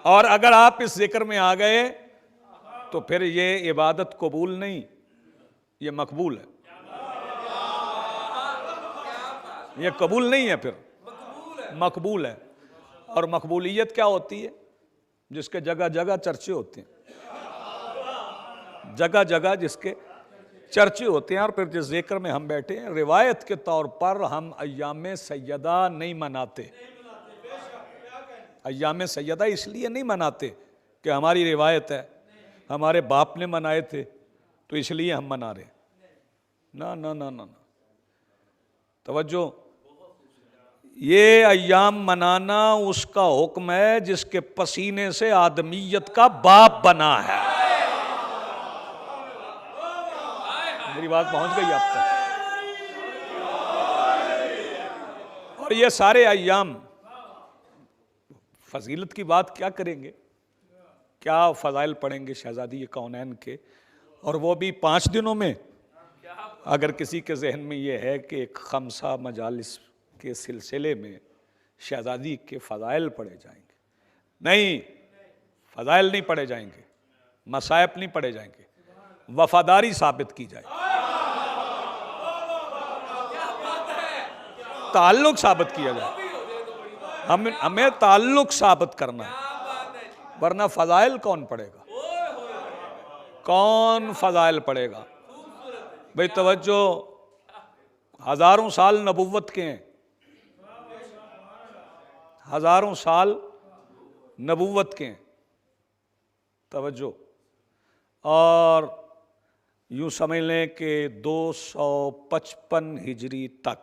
और अगर आप इस जिक्र में आ गए तो फिर ये इबादत कबूल नहीं, ये मकबूल है। ये कबूल नहीं है, फिर मकबूल है। और मकबूलियत क्या होती है? जिसके जगह जगह चर्चे होते हैं, जगह जगह जिसके चर्चे होते हैं। और फिर जिस जिक्र में हम बैठे हैं, रिवायत के तौर पर हम अय्याम सैयदा नहीं मनाते। अय्याम सैयदा इसलिए नहीं मनाते कि हमारी रिवायत है, हमारे बाप ने मनाए थे तो इसलिए हम मना रहे। ना ना ना ना ना, तवज्जो। ये अय्याम मनाना उसका हुक्म है जिसके पसीने से आदमियत का बाप बना है। मेरी बात पहुंच गई आप तक? और ये सारे अय्याम फजीलत की बात क्या करेंगे, क्या फ़ज़ाइल पढ़ेंगे शहज़ादी कौनैन के, और वो भी 5 दिनों में। अगर किसी के जहन में ये है कि एक खमसा मजालिस के सिलसिले में शहज़ादी के फ़ज़ाइल पढ़े जाएंगे, नहीं, फ़ज़ाइल नहीं पढ़े जाएंगे, मसाइब नहीं पढ़े जाएंगे, वफादारी साबित की जाए, ताल्लुक साबित किया जाए। हमें ताल्लुक साबित करना है, वरना फ़ज़ाइल कौन पढ़ेगा? कौन फ़ज़ाइल पढ़ेगा? भाई तवज्जो, हज़ारों साल नबुव्वत के हैं, हज़ारों साल नबुव्वत के हैं, तवज्जो। और यूँ समझ लें कि 255 हिजरी तक,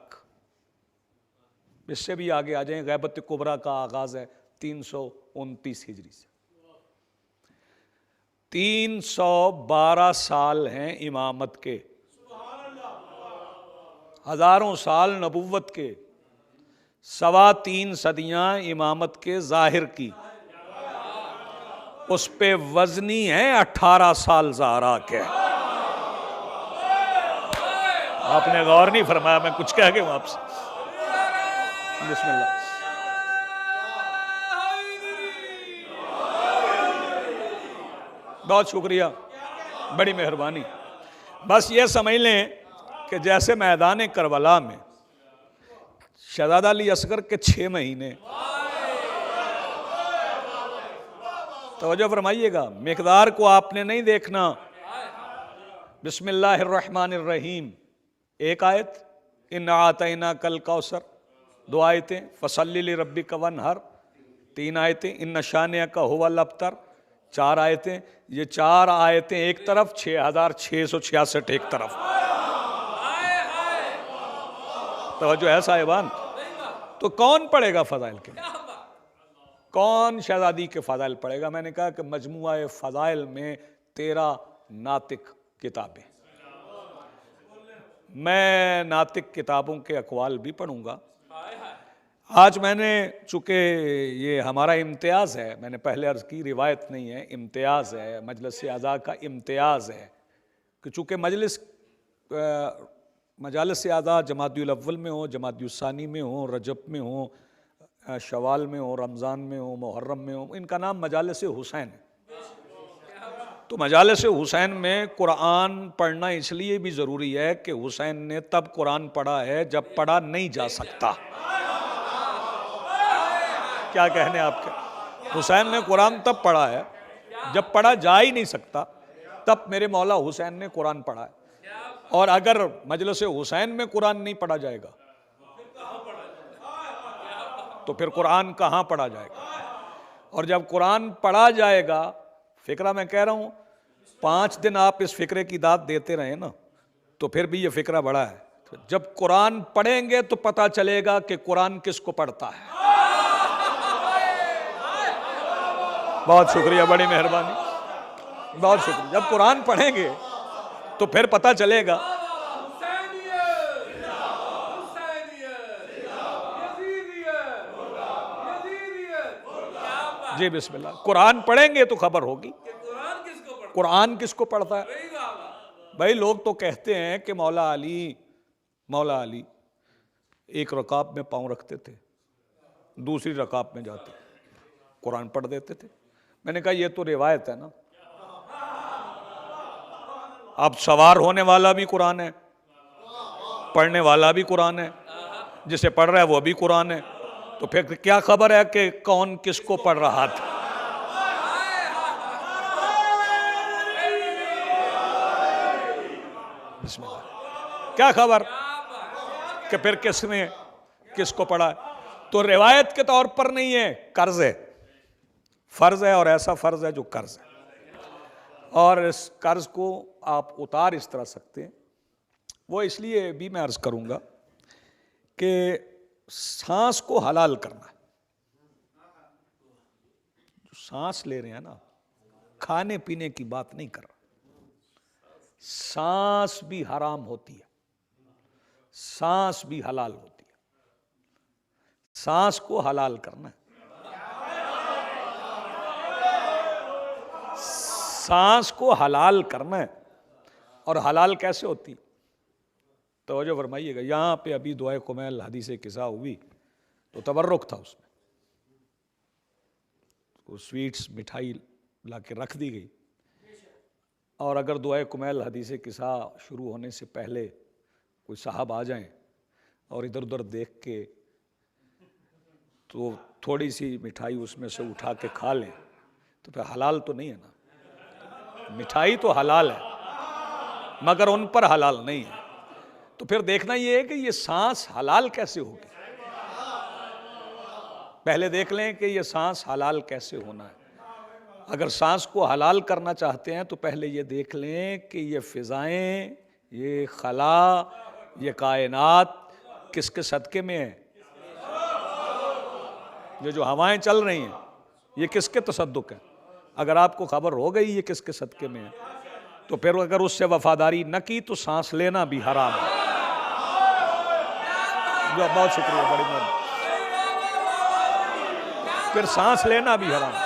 इससे भी आगे आ जाएं, गैबत कुबरा का आगाज़ है 329 हिजरी से। 312 साल हैं इमामत के, हज़ारों साल नबुव्वत के, 3.25 सदियाँ इमामत के ज़ाहिर की। उस पे वज़नी है 18 साल ज़हरा के। आपने गौर नहीं फरमाया, मैं कुछ कह गया आपसे। बिस्मिल्लाह। बहुत शुक्रिया, बड़ी मेहरबानी। बस ये समझ लें कि जैसे मैदान करबला में शहज़ादा अली असगर के 6 महीने, तवज्जो फरमाइएगा, मिकदार को आपने नहीं देखना। बिस्मिल्लाहिर्रहमानिर्रहीम एक आयत, इन्ना आतैना कल कौसर 2 आयतें, फसल्लि लिरब्बिका वन्हर 3 आयतें, इन्ना शानिअका हुवल अबतर 4 आयतें। ये 4 आयतें एक तरफ, 6666 एक तरफ। तवज्जो है साहिबान। तो कौन पढ़ेगा फ़ज़ाइल के? कौन शहज़ादी के फ़ज़ाइल पढ़ेगा? मैंने कहा कि मजमुआ फ़ज़ाइल में 13 नातिक किताबें। मैं नातिक किताबों के अक़वाल भी पढ़ूंगा। आज मैंने, चूँकि ये हमारा इम्तियाज़ है, मैंने पहले अर्ज़ की, रिवायत नहीं है, इम्तियाज़ है, मजलिस आज़ा का इम्तियाज़ है कि चूँकि मजालिस आज़ा जमादियुल अव्वल में हो, जमादियुल सानी में हो, रजब में हो, शवाल में हो, रमज़ान में हो, मुहर्रम में हो, इनका नाम मजालिस हुसैन है। तो मजालिस हुसैन में कुरान पढ़ना इसलिए भी ज़रूरी है कि हुसैन ने तब कुरान पढ़ा है जब पढ़ा नहीं जा सकता। क्या कहने आपके? हुसैन ने कुरान तब पढ़ा है जब पढ़ा जा ही नहीं सकता, तब मेरे मौला हुसैन ने कुरान पढ़ा है। और अगर मजलिस हुसैन में कुरान नहीं पढ़ा जाएगा तो फिर कुरान कहाँ पढ़ा जाएगा? और जब कुरान पढ़ा जाएगा, फिक्रा मैं कह रहा हूँ, 5 दिन आप इस फिक्रे की दाद देते रहे ना, तो फिर भी ये फिक्रा बड़ा है। तो जब कुरान पढ़ेंगे तो पता चलेगा कि कुरान किसको पढ़ता है। बहुत शुक्रिया, बड़ी मेहरबानी, बहुत शुक्रिया। जब कुरान पढ़ेंगे तो फिर पता चलेगा। जी बिस्मिल्लाह। कुरान पढ़ेंगे तो खबर होगी कुरान किसको पढ़ता है। भाई लोग तो कहते हैं कि मौला अली एक रकाब में पाँव रखते थे, दूसरी रकाब में जाते कुरान पढ़ देते थे। मैंने कहा ये तो रिवायत है ना, अब सवार होने वाला भी कुरान है, पढ़ने वाला भी कुरान है, जिसे पढ़ रहा है वो भी कुरान है, तो फिर क्या खबर है कि कौन किसको पढ़ रहा था। क्या खबर कि फिर किसने किसको पढ़ा है। तो रिवायत के तौर पर नहीं है, कर्ज है, फर्ज है, और ऐसा फर्ज है जो कर्ज है, और इस कर्ज को आप उतार इस तरह सकते हैं। वो इसलिए भी मैं अर्ज करूंगा कि सांस को हलाल करना है। जो सांस ले रहे हैं ना, खाने पीने की बात नहीं कर रहा, सांस भी हराम होती है, सांस भी हलाल होती है। सांस को हलाल करना है, सांस को हलाल करना है। और हलाल कैसे होती, तवज्जो फरमाइएगा। यहां पे अभी दुआए कुमैल हदीस किस्सा हुई तो तबर्रुक था उसमें, तो स्वीट्स मिठाई ला के रख दी गई, और अगर दुआए कुमैल हदीस किस्सा शुरू होने से पहले कोई साहब आ जाएं और इधर उधर देख के तो थोड़ी सी मिठाई उसमें से उठा के खा लें, तो फिर हलाल तो नहीं है ना। मिठाई तो हलाल है मगर उन पर हलाल नहीं है। तो फिर देखना ये है कि ये सांस हलाल कैसे होगी, पहले देख लें कि ये सांस हलाल कैसे होना है। अगर सांस को हलाल करना चाहते हैं तो पहले ये देख लें कि ये फिजाएं, ये खला, ये कायनात किसके सदके में है। ये जो हवाएं चल रही हैं ये किसके तसद्दुक है। अगर आपको खबर हो गई ये किसके सदके में है, तो फिर अगर उससे वफादारी न की तो सांस लेना भी हराम है। बहुत शुक्रिया, बड़ी मेहरबानी। फिर सांस लेना भी हराम है।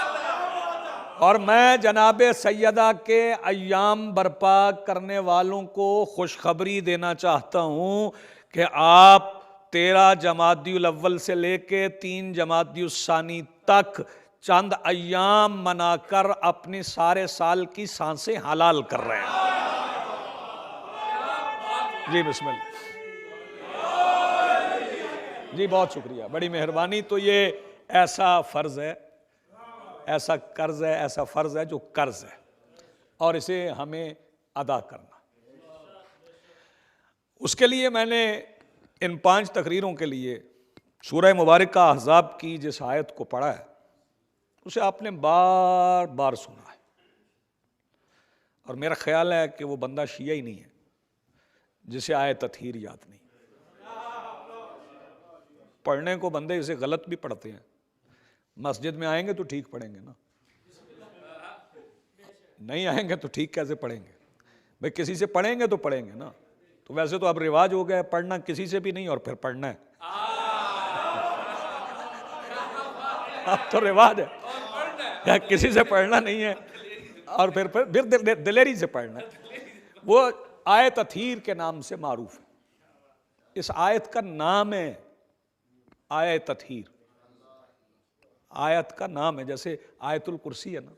और मैं जनाबे सैयदा के अय्याम बर्पा करने वालों को खुशखबरी देना चाहता हूँ कि आप 13 जमादियुल अव्वल से लेके 3 जमादियुल सानी तक चंद अय्याम मनाकर अपने सारे साल की सांसें हलाल कर रहे हैं। जी बिस्मिल्लाह। जी बहुत शुक्रिया, बड़ी मेहरबानी। तो ये ऐसा फर्ज है, ऐसा कर्ज है, ऐसा फर्ज है जो कर्ज है, और इसे हमें अदा करना। उसके लिए मैंने इन 5 तकरीरों के लिए सूरह मुबारका अहज़ाब की जिस आयत को पढ़ा है उसे आपने बार बार सुना है, और मेरा ख्याल है कि वो बंदा शिया ही नहीं है जिसे आयत तत्हीर याद नहीं। पढ़ने को बंदे इसे गलत भी पढ़ते हैं। मस्जिद में आएंगे तो ठीक पढ़ेंगे ना, नहीं आएंगे तो ठीक कैसे पढ़ेंगे भाई। किसी से पढ़ेंगे तो पढ़ेंगे ना। तो वैसे तो अब रिवाज हो गया पढ़ना किसी से भी नहीं और फिर पढ़ना है। अब तो रिवाज है या किसी से पढ़ना नहीं है और फिर दिलेरी से पढ़ना है। वो आयत तत्हीर के नाम से मारूफ है। इस आयत का नाम है आयत तत्हीर। आयत का नाम है, जैसे आयतुल कुर्सी है ना,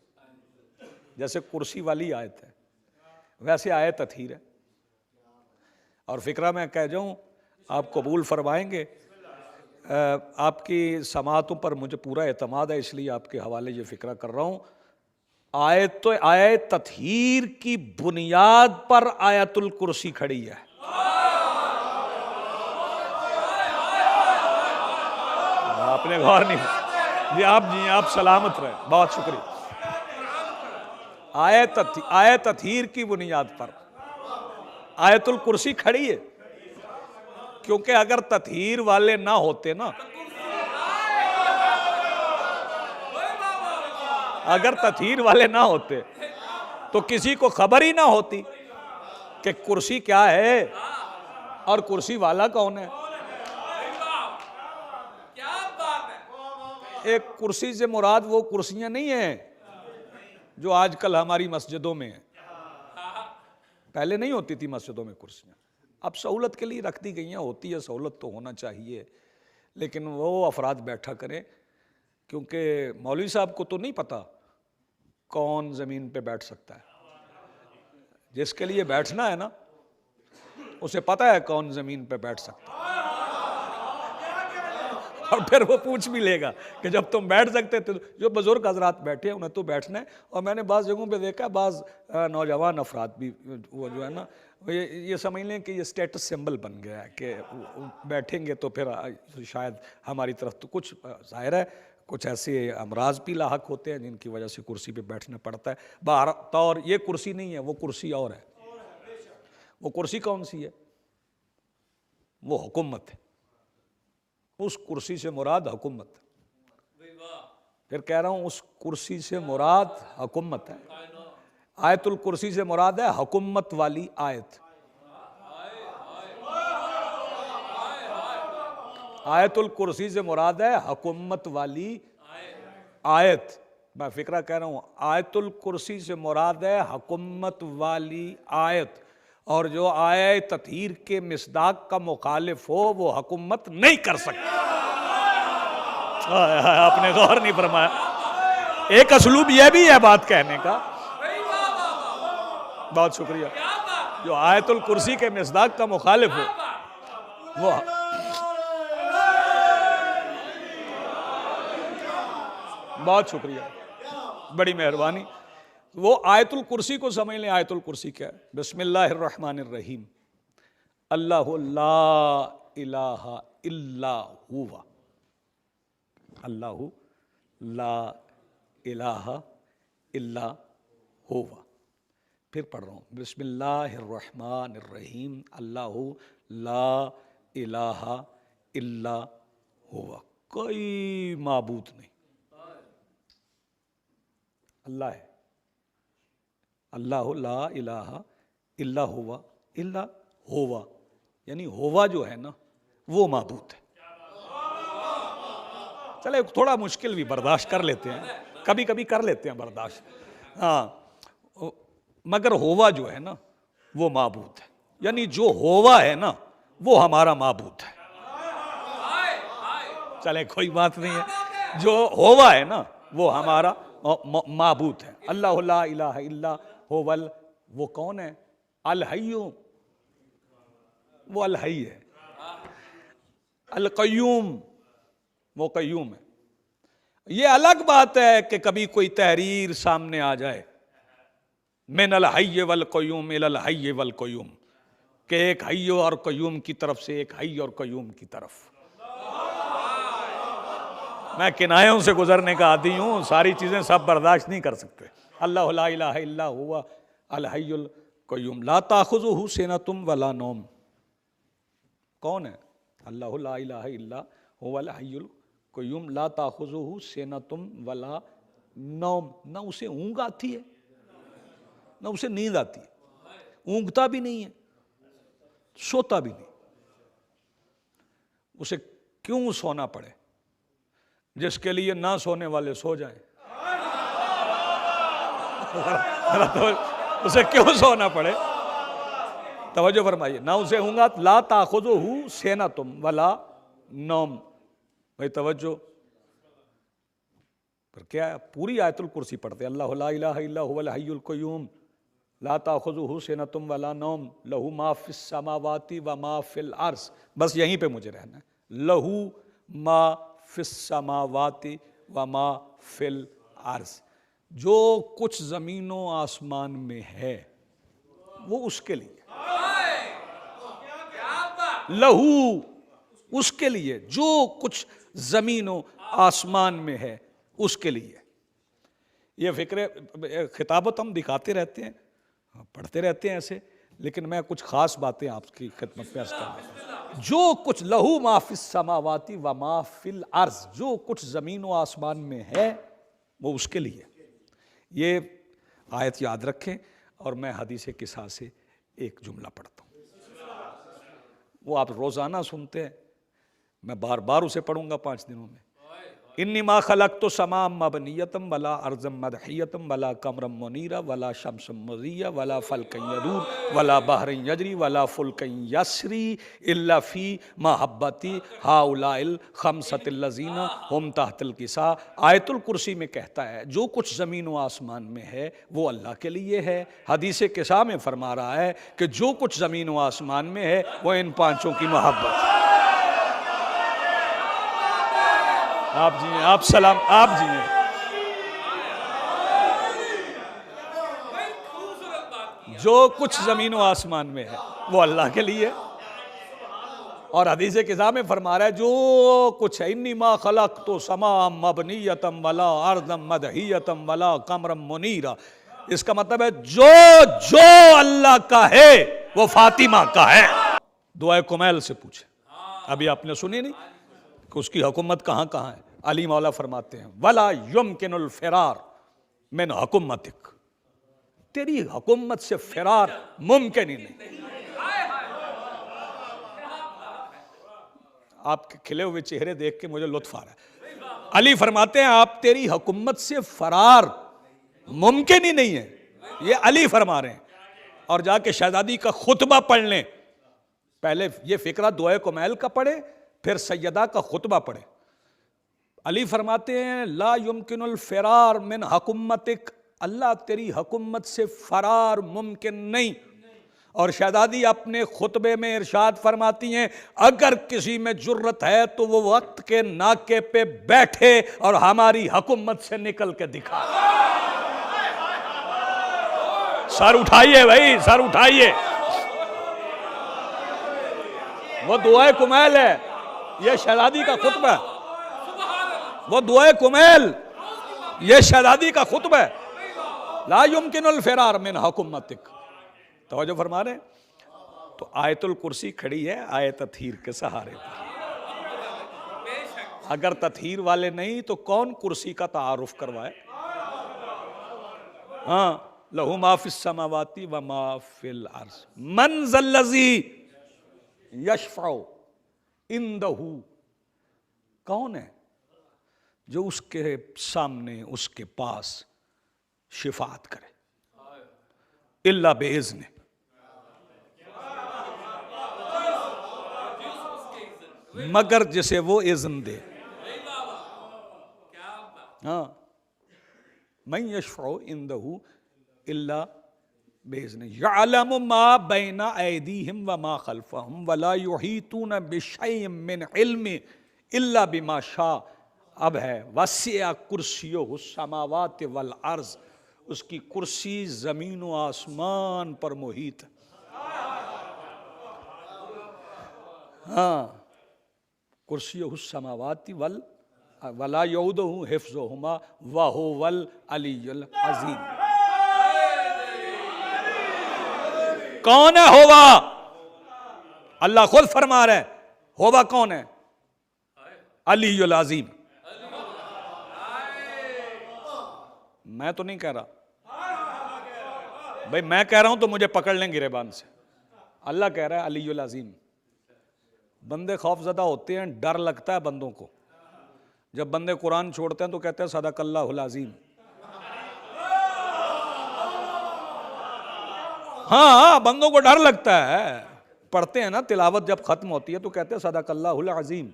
जैसे कुर्सी वाली आयत है वैसे आयत तत्हीर है। और फिक्रा मैं कह जाऊं, आप कबूल फरमाएंगे। आपकी समातों पर मुझे पूरा एतमाद है, इसलिए आपके हवाले ये फिक्रा कर रहा हूं। आयत तत्हीर की बुनियाद पर आयतुल कुर्सी खड़ी है। आपने गौर नहीं जी, आप सलामत रहे, बहुत शुक्रिया। आयत तत्हीर की बुनियाद पर आयतुल कुर्सी खड़ी है, क्योंकि अगर तत्हीर वाले ना होते ना, अगर तत्हीर वाले ना होते तो किसी को खबर ही ना होती कि कुर्सी क्या है और कुर्सी वाला कौन है। एक कुर्सी से मुराद वो कुर्सियां नहीं है जो आजकल हमारी मस्जिदों में है। पहले नहीं होती थी मस्जिदों में कुर्सियां, अब सहूलत के लिए रख दी गई हैं। होती है सहूलत तो होना चाहिए, लेकिन वो अफराद बैठा करें, क्योंकि मौलवी साहब को तो नहीं पता कौन ज़मीन पे बैठ सकता है? जिसके लिए बैठना है ना, उसे पता है कौन ज़मीन पे बैठ सकता है, और फिर वो पूछ भी लेगा कि जब तुम बैठ सकते थे। जो बुजुर्ग हजरात बैठे हैं उन्हें तो बैठना है। और मैंने बाज़ जगहों पे देखा, बाज़ नौजवान अफराद भी वो जो है ना, ये समझ लें कि ये स्टेटस सिंबल बन गया है कि बैठेंगे तो फिर शायद हमारी तरफ तो कुछ ज़ाहिर है कुछ ऐसे अमराज भी लाहक होते हैं जिनकी वजह से कुर्सी पे बैठना पड़ता है। बाहर तौर ये कुर्सी नहीं है, वो कुर्सी और है। वो कुर्सी कौन सी है? वो हुकूमत है। उस कुर्सी से मुराद हुकूमत। फिर कह रहा हूं, उस कुर्सी से मुराद हुकूमत है। आयतुल कुर्सी से मुराद है हुकूमत वाली आयत। आयतुल कुर्सी से मुराद है हुकूमत वाली आयत। मैं फिक्रा कह रहा हूं, आयतुल कुर्सी से मुराद है हुकूमत वाली आयत। और जो आय ततहीर के मिसदाक का मुखालिफ हो वो हुकूमत नहीं कर सकता। आपने गौर नहीं फरमाया। एक असलूब यह भी है बात कहने का। बहुत शुक्रिया। जो आयतुल कुर्सी के मिसदाक का मुखालिफ हो वो, बहुत शुक्रिया, बड़ी मेहरबानी। वो आयतुल कुर्सी को समझ लें। आयतुल कुर्सी क्या है? बिस्मिल्लाहिर्रहमानिर्रहीम, अल्लाहु ला इलाहा इल्ला हुवा, अल्लाहु ला इलाहा इल्ला हुवा। फिर पढ़ रहा हूँ, बिस्मिल्लाहिर्रहमानिर्रहीम, अल्लाहु ला इलाहा इल्ला हुवा। कोई माबूद नहीं, अल्लाह है। अल्लाहु ला इलाहा इल्ला हुवा, इल्ला हुवा यानी होवा जो है ना वो माबूद है। चले थोड़ा मुश्किल भी बर्दाश्त कर लेते हैं, कभी कभी कर लेते हैं बर्दाश्त, हाँ। मगर होवा जो है ना वो माबूद है, यानी जो होवा है ना वो हमारा माबूद है। चले कोई बात नहीं है, जो होवा है ना वो हमारा माबूद है। अल्लाह ला इलाहा इल्ला हुवल, वो कौन है? अल हय्यू, वो अल हय्य है। अल कय्यूम, वो कय्यूम है। ये अलग बात है कि कभी कोई तहरीर सामने आ जाए, मिन अल हय्य वल कय्यूम इलल हय्य वल कय्यूम, कि एक हय्य और कय्यूम की तरफ से एक हय्य और कय्यूम की तरफ। मैं किनायों से गुजरने का आदी हूं, सारी चीजें सब बर्दाश्त नहीं कर सकते। अल्लाह ला इलाहा इल्ला हुवा अल हय्युल कय्यूम ला ताखुजुहु सिनतुम वला नौम। कौन है? अल्लाह ला इलाहा इल्ला हुवल हय्युल कय्यूम ला ताखुजुहु सिनतुम वला नौम। ना उसे ऊँग आती है ना उसे नींद आती है, ऊँगता भी नहीं है, सोता भी नहीं। उसे क्यों सोना पड़े? जिसके लिए ना सोने वाले सो जाएं। तो उसे क्यों सोना पड़े? तवज्जो फरमाइए। ना उसे ऊँगा, ला ताखुजुहु सिनतुम वला नौम। भाई तवज्जो। पर क्या है? पूरी आयतुल कुर्सी पढ़ते, अल्लाहु ला इलाहा इल्ला हुवल हय्युल कय्यूम ला ताखुजुहु सिनतुम वला नौम लहू मा फिस समावाति व मा फिल अर्ज़। बस यहीं पे मुझे रहना है। लहू मा फिस समावाति व मा फिल अर्ज़, जो कुछ ज़मीनों आसमान में है वो उसके लिए। लहू, उसके लिए, जो कुछ ज़मीनों आसमान में है उसके लिए। ये फिक्र खिताबत हम दिखाते रहते हैं, पढ़ते रहते हैं ऐसे, लेकिन मैं कुछ खास बातें आपकी खिदमत में अर्ज़ कर रहा हूं। जो कुछ लहू माफिस समावाती व माफिल अर्ज़, जो कुछ ज़मीन व आसमान में है वो उसके लिए। ये आयत याद रखें। और मैं हदीस किसा से एक जुमला पढ़ता हूँ, वो आप रोज़ाना सुनते हैं, मैं बार बार उसे पढ़ूंगा 5 दिनों में। इन्नी मा खलक तो समाम मबनीयतम वला अर्जम मदहियतम वला कमरम मुनीरा वला शमसम मुज़िया वला फलकन यदूर वला बहरन यजरी वला फुलकन यसरी इल्ला फी महब्बती हाउलाइल खमसतिल लज़ीना हुम तहतल किसा। आयतुल कुर्सी में कहता है जो कुछ ज़मीन व आसमान में है वो अल्लाह के लिए है। हदीस किसा में फरमा रहा है कि जो कुछ ज़मीन व आसमान में है वो इन पाँचों की मोहब्बत है। आप जी आप सलाम आप जी जो कुछ ज़मीन व आसमान में है वो अल्लाह के लिए। और हदीस किताब में फरमा रहा है जो कुछ है इन्नी मा खलक तो समाम मबनीयतम वला अर्दम मदहियतम वला कमरम मुनीरा। इसका मतलब है जो जो अल्लाह का है वो फातिमा का है। दुआ कुमैल से पूछे, अभी आपने सुनी नहीं कि उसकी हुकूमत कहाँ कहाँ है। अली मौला फरमाते हैं वला युमकिनुल फिरार मिन हुकूमतिक, तेरी हुकूमत से फिरार मुमकिन ही नहीं। आपके खिले हुए चेहरे देख के मुझे लुत्फ आ रहा है। अली फरमाते हैं आप तेरी हुकूमत से फरार मुमकिन ही नहीं है, ये अली फरमा रहे हैं। और जाके शहजादी का खुतबा पढ़ लें, पहले ये फिक्रा दुआ कुमैल का पढ़े फिर सैयदा का खुतबा पढ़े। अली फरमाते हैं ला युमकिनुल फिरार मिन हुकूमतिक, अल्लाह तेरी हुकूमत से फरार मुमकिन नहीं। और शहजादी अपने खुतबे में इरशाद फरमाती हैं अगर किसी में जुर्रत है तो वो वक्त के नाके पे बैठे और हमारी हुकूमत से निकल के दिखा। सर उठाइए भाई, सर उठाइए। वो दुआ कुमैल है, ये शहजादी का खुतबा है। वो दुआ कुमैल, ये शहजादी का खुतबा है। ला युमकिनुल फिरार मिन हुकूमतिक। तवज्जो फरमा रहे। तो आयतुल कुर्सी खड़ी है आयत तथहीर के सहारे पर। अगर तथहीर वाले नहीं तो कौन कुर्सी का तारुफ करवाए। हाँ, लहू मा फिस समावाती व मा फिल अर्ज़ मन ज़ल्लज़ी यशफ़उ इंदहू, कौन है जो उसके सामने उसके पास शिफात करे इल्ला बेइज़्ने, मगर जिसे वो इज़्न दे। हाँ, मन यशफ़उ इंदहू इल्ला बेइज़्ने यअलमु मा बैना ऐदीहिम व मा खल्फहुम वला युहीतूना बिशैइन मिन इल्मि इल्ला बिमा शा। अब है वसिया कुर्सियुहु समावाति वल अर्ज़, उसकी कुर्सी जमीन व आसमान पर मुहीत। हाँ, कुर्सियुहु समावाति वल वला यऊदुहु हिफ्ज़ुहुमा व हुवल अलियुल अज़ीम। कौन है होवा? अल्लाह खुद फरमा रहे होवा कौन है? अलीयुल अज़ीम। मैं तो नहीं कह रहा भाई, मैं कह रहा हूं तो मुझे पकड़ लें गिरेबान से। अल्लाह कह रहा है अलीयुल अज़ीम। बंदे खौफज़दा होते हैं, डर लगता है बंदों को। जब बंदे कुरान छोड़ते हैं तो कहते हैं सदक़ल्लाहुल अज़ीम। हाँ, बंदों को डर लगता है। पढ़ते हैं ना, तिलावत जब खत्म होती है तो कहते हैं सदक़ल्लाहुल अज़ीम,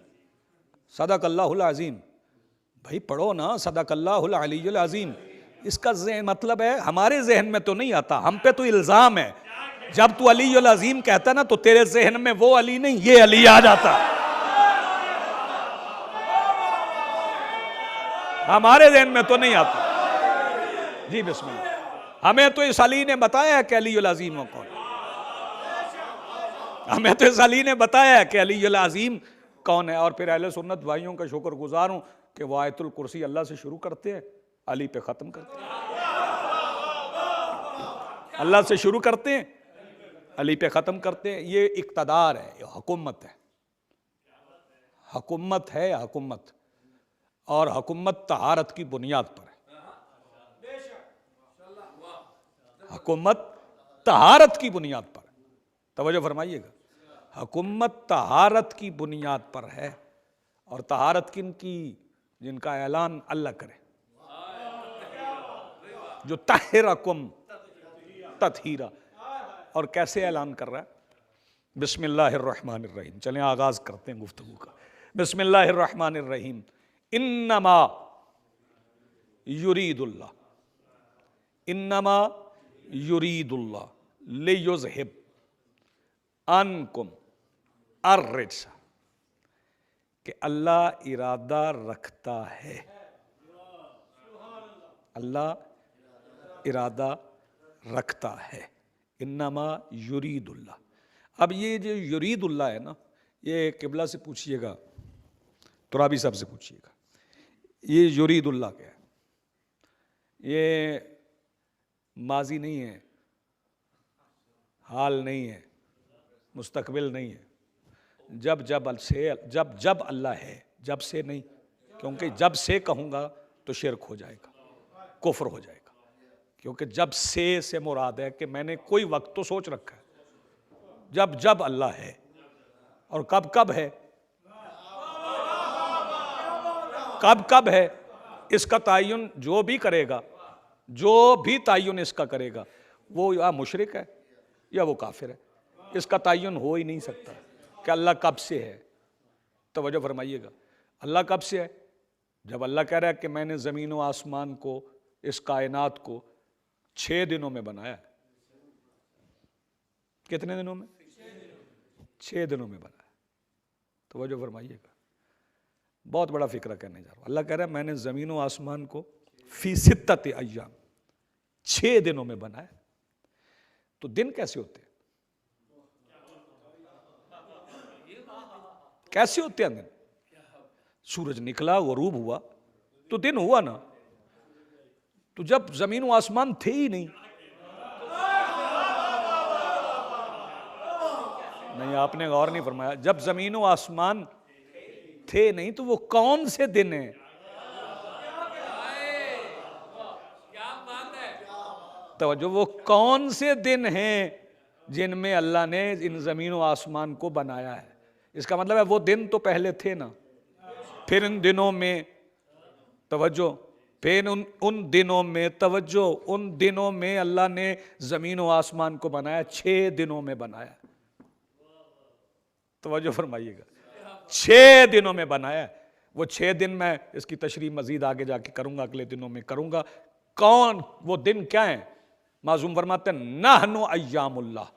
सदक़ल्लाहुल अज़ीम। भाई पढ़ो ना सदक़ल्लाहुल अलीयुल अज़ीम। इसका मतलब है हमारे जहन में तो नहीं आता, हम पे तो इल्ज़ाम है। जब तू अलीयुल अज़ीम कहता ना तो तेरे जहन में वो अली नहीं ये अली आ जाता। हमारे जहन में तो नहीं आता। जी बिस्मिल्लाह। हमें तो इस अली ने बताया है कि अलीयुल अज़ीम कौन। हमें तो इस अली ने बताया है कि अलीयुल अज़ीम कौन है। और फिर अहले सुन्नत भाइयों का शुक्रगुजार हूं कि वो आयतुल कुर्सी अल्लाह से शुरू करते हैं, अली पे ख़त्म करते हैं। अल्लाह से शुरू करते हैं, अली पे ख़त्म करते हैं। ये इक़्तिदार है, ये हुकूमत है। हुकूमत है हुकूमत, और हुकूमत तहारत की बुनियाद पर है। हुकूमत तहारत की बुनियाद पर, तवज्जो फरमाइएगा, हुकूमत तहारत की बुनियाद पर है। और तहारत किन की? जिनका ऐलान अल्लाह करे, जो ताहिरकुम तत्हीरा। और कैसे ऐलान कर रहा है? बिस्मिल्लाहिर्रहमानिर्रहीम। चलें आगाज करते हैं गुफ्तगू का। बिस्मिल्लाहिर्रहमानिर्रहीम। इन्नमा युरीदुल्लाह, इन्नमा युरीदुल्लाह लियुज़हिब अन्कुम अर्रिज्स, कि अल्लाह इरादा रखता है, अल्लाह इरादा रखता है। इन्नमा युरीदुल्लाह। अब ये जो युरीदुल्लाह है ना, ये किबला से पूछिएगा, तुराबी साहब से पूछिएगा, ये युरीदुल्लाह क्या है? ये माजी नहीं है, हाल नहीं है, मुस्तकबिल नहीं है। जब जब अल्लाह है, जब से नहीं, क्योंकि जब से कहूँगा तो शिरक हो जाएगा, कुफ्र हो जाएगा। क्योंकि जब से मुराद है कि मैंने कोई वक्त तो सोच रखा है, जब अल्लाह है। और कब है, कब है, इसका तायुन जो भी करेगा, जो भी तायुन इसका करेगा, वो या मुशरिक है या वो काफिर है। इसका तायुन हो ही नहीं सकता कि अल्लाह कब से है। तवज्जो फरमाइएगा, अल्लाह कब से है? जब अल्लाह कह रहा है कि मैंने ज़मीन व आसमान को, इस कायनात को 6 दिनों में बनाया है। कितने दिनों में? 6 दिनों में बनाया। तवज्जो फरमाइएगा, बहुत बड़ा फिक्रा करने जा रहा हूँ। अल्लाह कह रहा है मैंने ज़मीन व आसमान को फी सित्तति अय्याम, 6 दिनों में बनाया। तो दिन कैसे होते हैं? कैसे होते हैं दिन? सूरज निकला, गरूब हुआ तो दिन हुआ ना। तो जब जमीन व आसमान थे ही नहीं, आपने गौर नहीं फरमाया, जब जमीन व आसमान थे नहीं तो वो कौन से दिन हैं? तो जो वो कौन से दिन हैं जिनमें अल्लाह ने इन जमीन व आसमान को बनाया है? इसका मतलब है वो दिन तो पहले थे ना। फिर इन दिनों में तवज्जो, फिर उन दिनों में तवज्जो, उन दिनों में अल्लाह ने जमीन व आसमान को बनाया, 6 दिनों में बनाया। तवज्जो फरमाइएगा, 6 दिनों में बनाया। वो 6 दिन मैं इसकी तशरीह मजीद आगे जाके करूंगा, अगले दिनों में करूंगा। कौन वो दिन क्या है? मासूम फरमाते हैं नहनु अय्यामुल्लाह,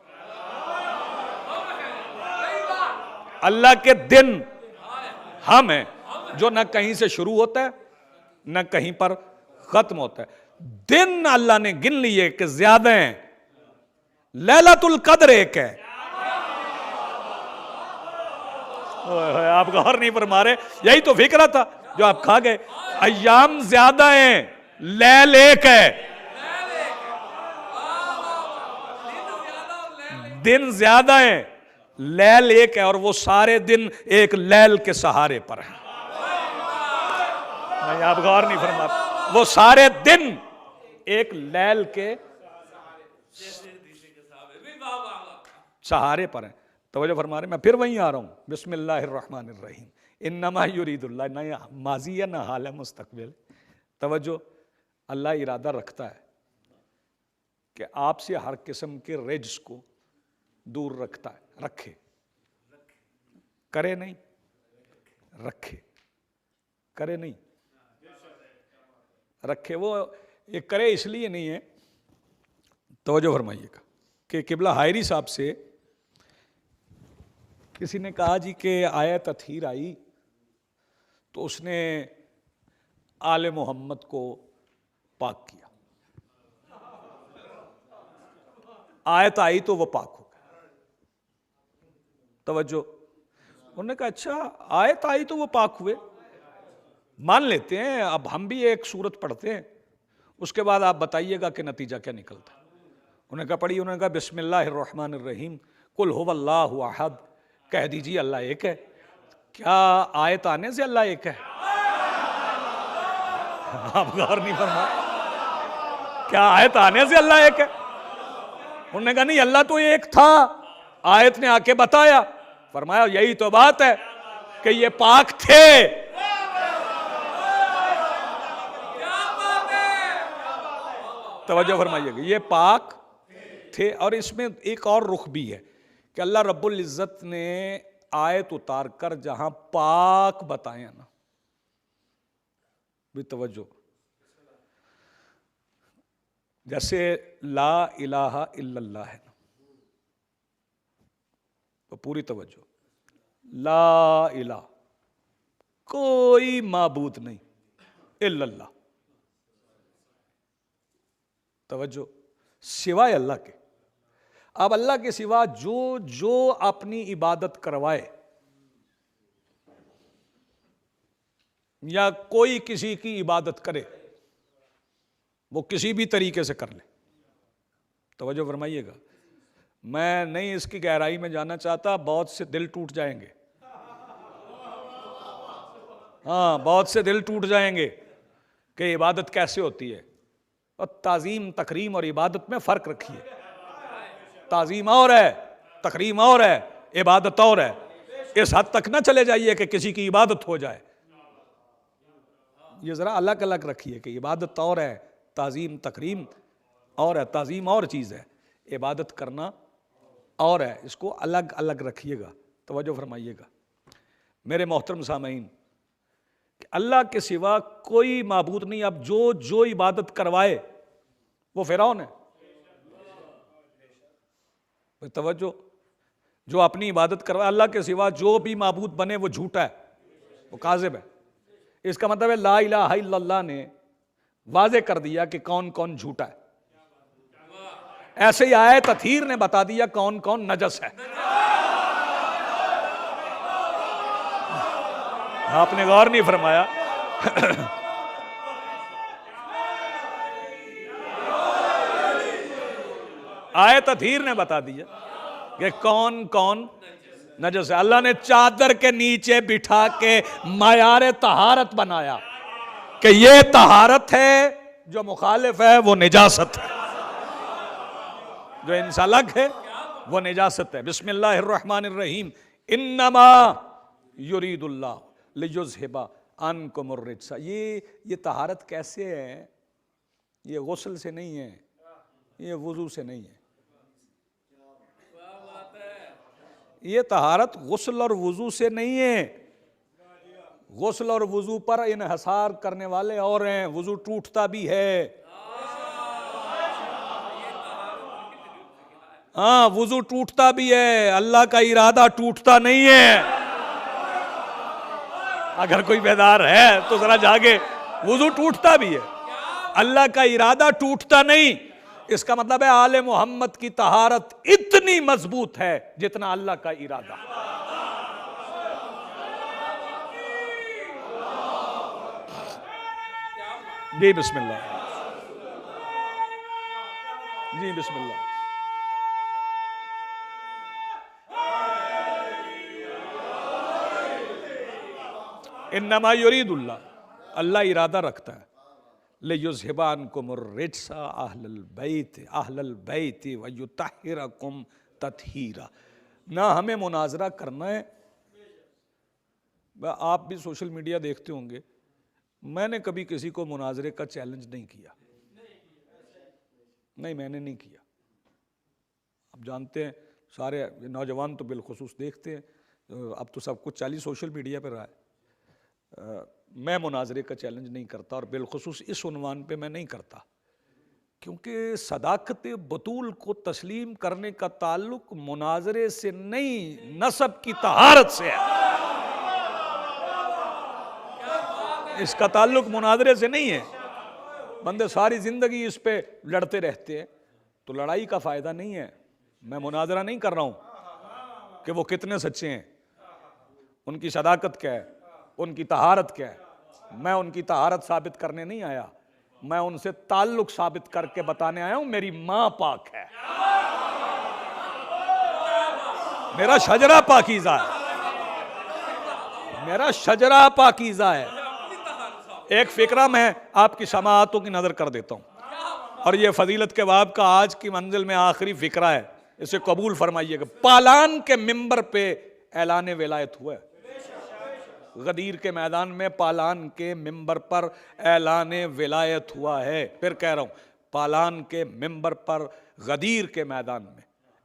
अल्लाह के दिन हम हैं, जो न कहीं से शुरू होता है न कहीं पर खत्म होता है। दिन अल्लाह ने गिन लिए कि ज्यादा हैं। लैलतुल कद्र एक है। आप गौर नहीं फरमा रहे, यही तो फिक्रा था जो आप खा गए। अय्याम ज्यादा हैं, लैल एक है। दिन ज्यादा हैं, लैल एक है, और वो सारे दिन एक लैल के सहारे पर हैं। नहीं, आप गौर नहीं फरमा, वो सारे दिन एक लैल के सहारे पर हैं। तवज्जो फरमा रहे, मैं फिर वहीं आ रहा हूं। बिस्मिल्लाहिर्रहमानिर्रहीम। इन्नमा युरीदुल्लाह, ना माजी है ना हाल है मुस्तकबिल। तवज्जो, अल्लाह इरादा रखता है कि आपसे हर किस्म के रिज्क को दूर रखता है, रखे, करे नहीं, रखे, करे नहीं, रखे। वो ये करे इसलिए नहीं है, तवज्जो फरमाइएगा, कि किबला हायरी साहब से किसी ने कहा जी कि आयत तत्हीर आई तो उसने आले मोहम्मद को पाक किया, आयत आई तो वो पाक हो गया। तवज्जो, उन्होंने कहा अच्छा आयत आई तो वो पाक हुए, मान लेते हैं। अब हम भी एक सूरत पढ़ते हैं, उसके बाद आप बताइएगा कि नतीजा क्या निकलता है। उन्होंने कहा पढ़ी, उन्होंने कहा बिस्मिल्लाहिर्रहमानिर्रहीम, कुल हुवल्लाहु अहद, कह दीजिए अल्लाह एक है। क्या आयत आने से अल्लाह एक है? आप गौर नहीं फरमा, क्या आयत आने से अल्लाह एक है? उन्होंने कहा नहीं, अल्लाह तो एक था, आयत ने आके बताया। फरमाया यही तो बात है कि ये पाक थे। तवज्जो फरमाइएगा, ये पाक थे। और इसमें एक और रुख भी है कि अल्लाह रब्बुल इज़्ज़त ने आयत उतार कर जहां पाक बताया ना, भी तवज्जो, जैसे ला इलाहा इल्लल्लाह है ना, तो पूरी तवज्जो, ला इलाहा, कोई माबूद नहीं इल्लल्लाह, तवज्जो, सिवाय अल्लाह के। अब अल्लाह के सिवा जो जो अपनी इबादत करवाए या कोई किसी की इबादत करे, वो किसी भी तरीके से कर ले, तवज्जो फरमाइएगा। मैं नहीं इसकी गहराई में जाना चाहता, बहुत से दिल टूट जाएंगे। हाँ, बहुत से दिल टूट जाएंगे कि इबादत कैसे होती है। और ताज़ीम, तकरीम और इबादत में फ़र्क रखिए। ताज़ीम और है, तकरीम और है, इबादत और है। इस हद तक ना चले जाइए कि किसी की इबादत हो जाए। ये ज़रा अलग अलग रखिए कि इबादत और है, ताज़ीम तकरीम और है। ताज़ीम और चीज़ है, इबादत करना और है। इसको अलग अलग रखिएगा, तवज्जो फरमाइएगा। मेरे मोहतरम सामईन, अल्लाह के सिवा कोई माबूद नहीं। अब जो जो इबादत करवाए वो फिरौन है, तवज्जो, जो अपनी इबादत करवाए अल्लाह के सिवा जो भी माबूद बने वो झूठा है, वो काज़िब है। इसका मतलब है ला इलाहा इल्लल्लाह ने वाज़े कर दिया कि कौन कौन झूठा है। ऐसे ही आयत तथहीर ने बता दिया कौन कौन नजस है। आपने गौर नहीं फरमाया। आयत तथहीर ने बता दिया कि कौन कौन नजस है। अल्लाह ने चादर के नीचे बिठा के मायार तहारत बनाया कि ये तहारत है, जो मुखालिफ है वो निजासत है, जो इनसे अलग है वो निजासत है। बिस्मिल्लाहिर्रहमानिर्रहीम, इन्नमा युरीदुल्लाह लियुज़हिबा अन्कुमुर रिज्सा। ये तहारत कैसे है? ये गुस्ल से नहीं है, ये वुजू से नहीं है। ये तहारत गुस्ल और वुजू से नहीं है। गुस्ल और वुजू पर इन्हसार करने वाले और हैं, वुजू टूटता भी है। हाँ, वुजू टूटता भी है, अल्लाह का इरादा टूटता नहीं है। अगर कोई बेदार है तो जरा जागे, वुजू टूटता भी है, अल्लाह का इरादा टूटता नहीं। इसका मतलब है आले मोहम्मद की तहारत इतनी मजबूत है जितना अल्लाह का इरादा। जी बिस्मिल्लाह, जी बिस्मिल्लाह। इन्नमा युरीदुल्लाह, अल्लाह इरादा रखता है, लियुज़हिबा अन्कुमुर रिज्सा अहलल बैत व युतहिरकुम तत्हीरा। ना हमें मुनाजरा करना है। आप भी सोशल मीडिया देखते होंगे, मैंने कभी किसी को मुनाजरे का चैलेंज नहीं किया। नहीं, मैंने नहीं किया। आप जानते हैं, सारे नौजवान तो बिलखुसूस देखते हैं, अब तो सब कुछ चाली सोशल मीडिया पर रहा है। मैं मुनाजरे का चैलेंज नहीं करता, और बिलखुसूस इस उन्वान पे मैं नहीं करता, क्योंकि सदाकत बतूल को तस्लीम करने का ताल्लुक मुनाजरे से नहीं, नसब की तहारत से है। इसका ताल्लुक मुनाजरे से नहीं है। बंदे सारी जिंदगी इस पे लड़ते रहते हैं, तो लड़ाई का फायदा नहीं है। मैं मुनाजरा नहीं कर रहा हूं कि वो कितने सच्चे हैं, उनकी सदाकत क्या है, उनकी तहारत क्या है। मैं उनकी तहारत साबित करने नहीं आया, मैं उनसे ताल्लुक साबित करके बताने आया हूं मेरी मां पाक है, मेरा शजरा पाकीज़ा है, मेरा शजरा पाकीज़ा है। एक फिक्रा मैं आपकी समाअतों की नजर कर देता हूं, और ये फजीलत के बाब का आज की मंजिल में आखिरी फिक्रा है, इसे कबूल फरमाइएगा। पालान के मिंबर पे ऐलान विलायत हुआ है। गदीर के मैदान में पालान के मिंबर पर ऐलान विलायत हुआ है। फिर कह रहा हूं, पालान के मिंबर पर गदीर के मैदान में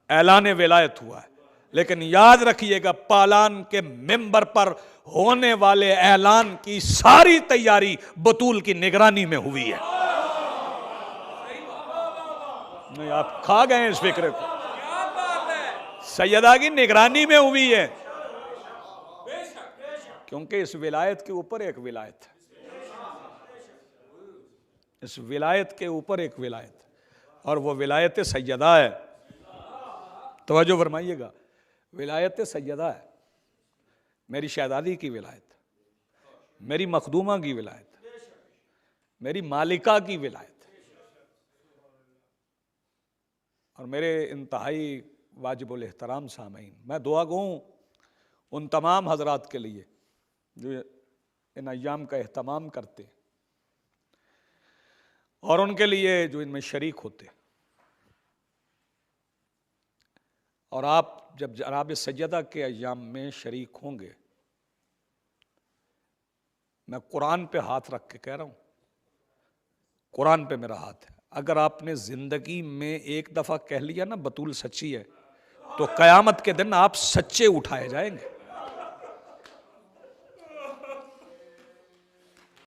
ऐलान विलायत हुआ है, लेकिन याद रखिएगा पालान के मिंबर पर होने वाले ऐलान की सारी तैयारी बतूल की निगरानी में हुई है। नहीं, आप खा गए इस फिक्र को। सैयदा की निगरानी में हुई है, क्योंकि इस विलायत के ऊपर एक विलायत है, इस विलायत के ऊपर एक विलायत, और वो विलायत सैयदा है। तवज्जो फरमाइएगा, विलायत सैयदा है, मेरी शहजादी की विलायत, मेरी मखदूमा की विलायत, मेरी मालिका की विलायत। और मेरे इंतहाई वाजिबुल एहतराम सामीन, मैं दुआ गो उन तमाम हजरात के लिए जो इन अय्याम का एहतमाम करते और उनके लिए जो इनमें शरीक होते। और आप जब जनाब सैयदा के अय्याम में शरीक होंगे, मैं कुरान पे हाथ रख के कह रहा हूं, कुरान पे मेरा हाथ है, अगर आपने जिंदगी में एक दफा कह लिया ना बतूल सच्ची है, तो कयामत के दिन आप सच्चे उठाए जाएंगे।